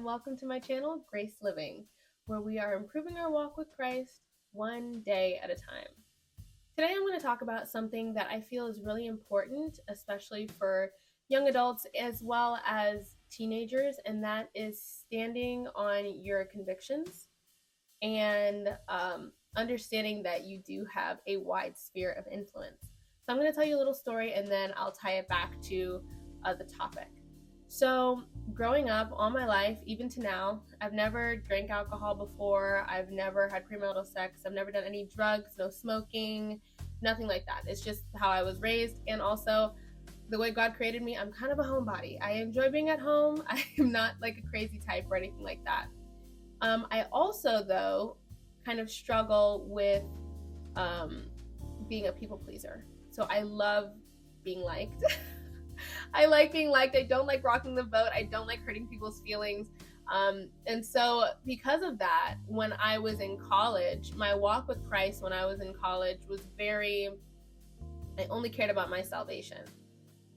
and welcome to my channel, Grace Living, where we are improving our walk with Christ one day at a time. Today I'm going to talk about something that I feel is really important, especially for young adults as well as teenagers, and that is standing on your convictions and understanding that you do have a wide sphere of influence. So I'm going to tell you a little story and then I'll tie it back to the topic. So, growing up all my life, even to now, I've never drank alcohol before. I've never had premarital sex. I've never done any drugs, no smoking, nothing like that. It's just how I was raised. And also, the way God created me, I'm kind of a homebody. I enjoy being at home. I am not like a crazy type or anything like that. I also, though, kind of struggle with being a people pleaser. So, I love being liked. I like being liked. I don't like rocking the boat. I don't like hurting people's feelings. And so, because of that, when I was in college, my walk with Christ when I was in college was I only cared about my salvation.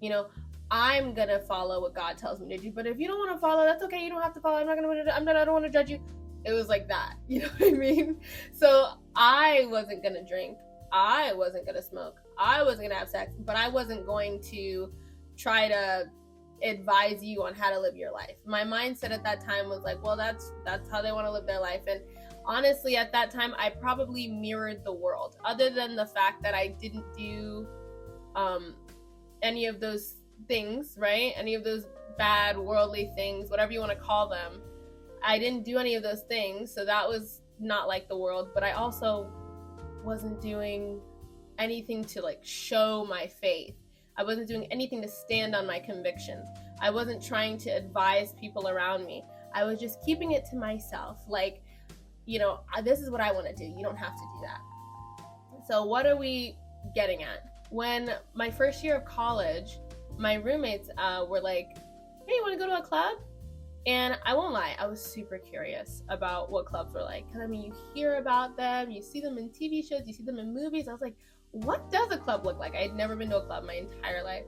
You know, I'm going to follow what God tells me to do. But if you don't want to follow, that's okay. You don't have to follow. I don't want to judge you. It was like that. You know what I mean? So, I wasn't going to drink. I wasn't going to smoke. I wasn't going to have sex. But I wasn't going to try to advise you on how to live your life. My mindset at that time was like, well, that's how they want to live their life. And honestly, at that time, I probably mirrored the world, other than the fact that I didn't do any of those things, right? Any of those bad worldly things, whatever you want to call them. I didn't do any of those things, so that was not like the world. But I also wasn't doing anything to like show my faith. I wasn't doing anything to stand on my convictions. I wasn't trying to advise people around me. I was just keeping it to myself. Like, you know, this is what I want to do. You don't have to do that. So what are we getting at? When my first year of college, my roommates were like, hey, you want to go to a club? And I won't lie, I was super curious about what clubs were like. Because, I mean, you hear about them, you see them in TV shows, you see them in movies. I was like, what does a club look like? I had never been to a club my entire life.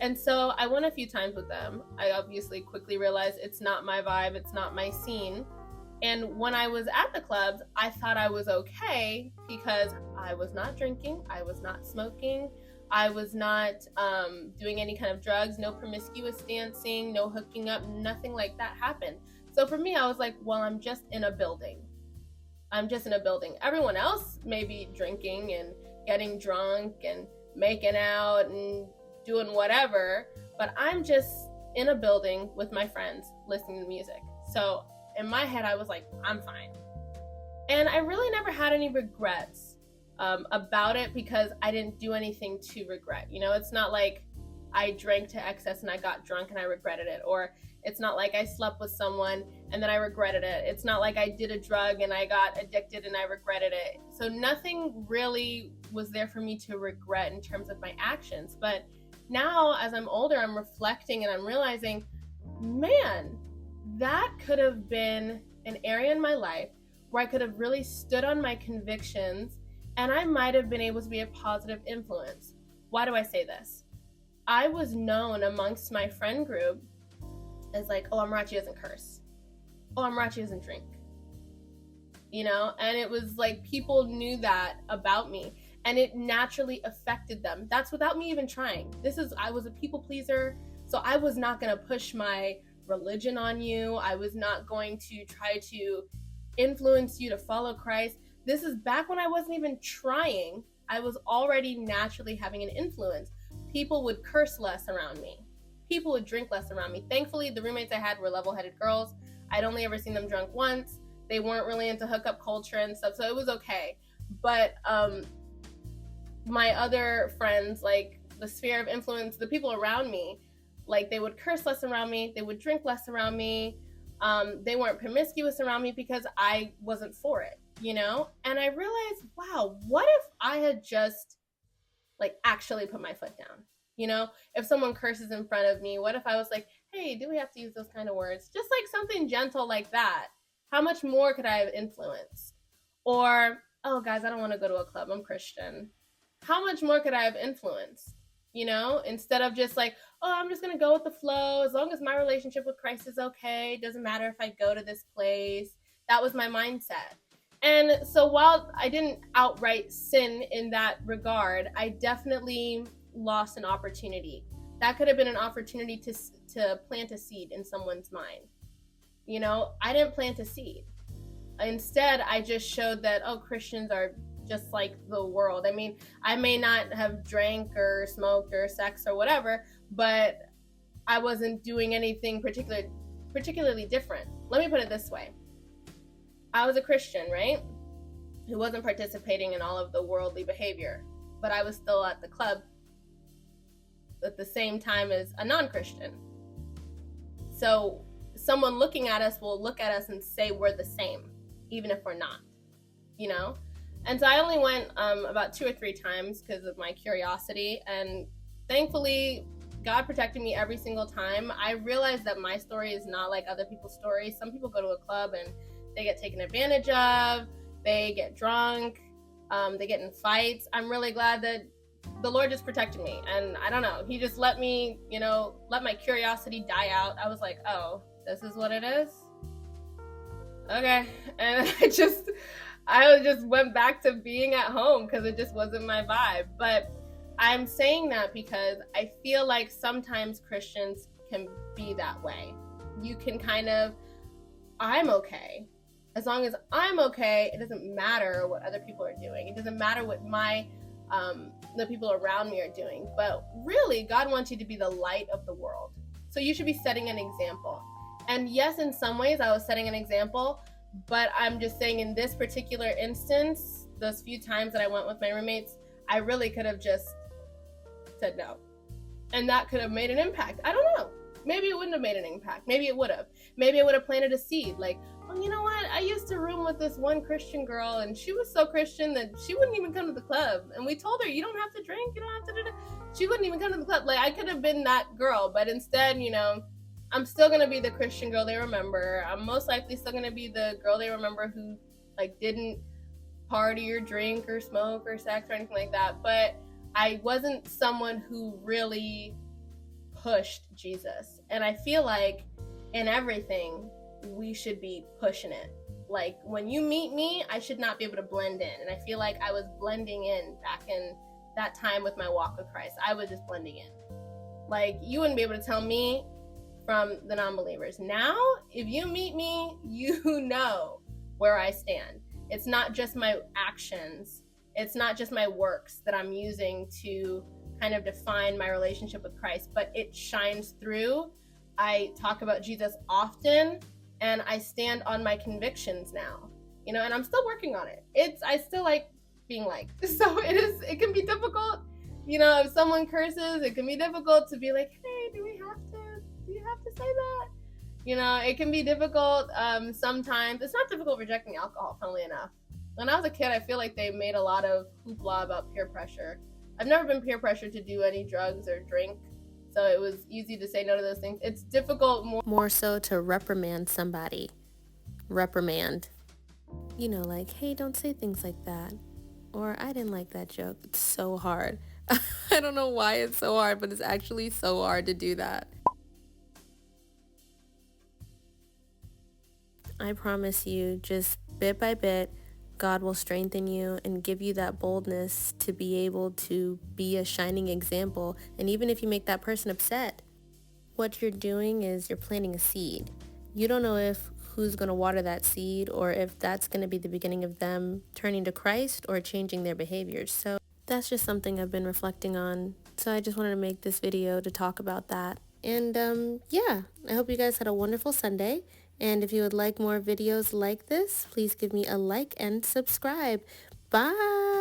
And so I went a few times with them. I obviously quickly realized it's not my vibe, it's not my scene. And when I was at the clubs, I thought I was okay because I was not drinking, I was not smoking, I was not doing any kind of drugs, no promiscuous dancing, no hooking up, nothing like that happened. So for me, I was like, well, I'm just in a building. Everyone else may be drinking and getting drunk and making out and doing whatever, but I'm just in a building with my friends listening to music. So in my head, I was like, I'm fine. And I really never had any regrets about it because I didn't do anything to regret. You know, it's not like I drank to excess and I got drunk and I regretted it, or it's not like I slept with someone and then I regretted it. It's not like I did a drug and I got addicted and I regretted it. So nothing really was there for me to regret in terms of my actions. But now as I'm older, I'm reflecting and I'm realizing, man, that could have been an area in my life where I could have really stood on my convictions and I might have been able to be a positive influence. Why do I say this? I was known amongst my friend group as like, oh, Amarachi doesn't curse. Oh, Amarachi doesn't drink. You know, and it was like people knew that about me and it naturally affected them. That's without me even trying. I was a people pleaser, so I was not going to push my religion on you. I was not going to try to influence you to follow Christ. This is back when I wasn't even trying. I was already naturally having an influence. People would curse less around me. People would drink less around me. Thankfully, the roommates I had were level-headed girls. I'd only ever seen them drunk once. They weren't really into hookup culture and stuff, so it was okay. But my other friends, like the sphere of influence, the people around me, like they would curse less around me. They would drink less around me. They weren't promiscuous around me because I wasn't for it, you know? And I realized, wow, what if I had just like actually put my foot down? You know, if someone curses in front of me, what if I was like, hey, do we have to use those kind of words? Just like something gentle like that. How much more could I have influenced? Or, oh, guys, I don't want to go to a club. I'm Christian. How much more could I have influenced? instead of just like, oh, I'm just going to go with the flow. As long as my relationship with Christ is okay, it doesn't matter if I go to this place. That was my mindset. And so while I didn't outright sin in that regard, I definitely lost an opportunity. That could have been an opportunity to plant a seed in someone's mind. I didn't plant a seed. Instead, I just showed that, oh, Christians are just like the world. I mean, I may not have drank or smoked or sex or whatever, but I wasn't doing anything particularly different. Let me put it this way. I was a Christian, right? Who wasn't participating in all of the worldly behavior, but I was still at the club at the same time as a non-Christian. So someone looking at us will look at us and say we're the same, even if we're not, And so I only went about 2 or 3 times because of my curiosity, and thankfully God protected me every single time. I realized that my story is not like other people's stories. Some people go to a club and they get taken advantage of, they get drunk, they get in fights. I'm really glad that the Lord just protected me, and I don't know, he just let me, let my curiosity die out. I was like, oh, this is what it is? Okay. And I just went back to being at home because it just wasn't my vibe. But I'm saying that because I feel like sometimes Christians can be that way. You can kind of, I'm okay. As long as I'm okay, it doesn't matter what other people are doing. It doesn't matter what the people around me are doing. But really, God wants you to be the light of the world. So you should be setting an example. And yes, in some ways I was setting an example, but I'm just saying in this particular instance, those few times that I went with my roommates, I really could have just said no. And that could have made an impact. I don't know. Maybe it wouldn't have made an impact. Maybe it would have. Maybe it would have planted a seed. Like, oh, you know what? I used to room with this one Christian girl, and she was so Christian that she wouldn't even come to the club. And we told her, you don't have to drink. You don't have to do that. She wouldn't even come to the club. Like, I could have been that girl. But instead, I'm still going to be the Christian girl they remember. I'm most likely still going to be the girl they remember who, like, didn't party or drink or smoke or sex or anything like that. But I wasn't someone who really pushed Jesus. And I feel like in everything, we should be pushing it. Like, when you meet me, I should not be able to blend in. And I feel like I was blending in back in that time with my walk with Christ. I was just blending in. Like, you wouldn't be able to tell me from the non-believers. Now, if you meet me, you know where I stand. It's not just my actions. It's not just my works that I'm using to kind of define my relationship with Christ, but it shines through. I talk about Jesus often, and I stand on my convictions now, and I'm still working on it. I still like being liked. So it can be difficult, if someone curses, it can be difficult to be like, hey, do you have to say that? It can be difficult sometimes. It's not difficult rejecting alcohol, funnily enough. When I was a kid, I feel like they made a lot of hoopla about peer pressure. I've never been peer pressured to do any drugs or drink, so it was easy to say no to those things. It's difficult more so to reprimand somebody. Reprimand. Like, hey, don't say things like that. Or, I didn't like that joke. It's so hard. I don't know why it's so hard, but it's actually so hard to do that. I promise you, just bit by bit, God will strengthen you and give you that boldness to be able to be a shining example. And even if you make that person upset, what you're doing is you're planting a seed. You don't know if who's going to water that seed or if that's going to be the beginning of them turning to Christ or changing their behaviors. So that's just something I've been reflecting on. So I just wanted to make this video to talk about that. And yeah, I hope you guys had a wonderful Sunday. And if you would like more videos like this, please give me a like and subscribe. Bye!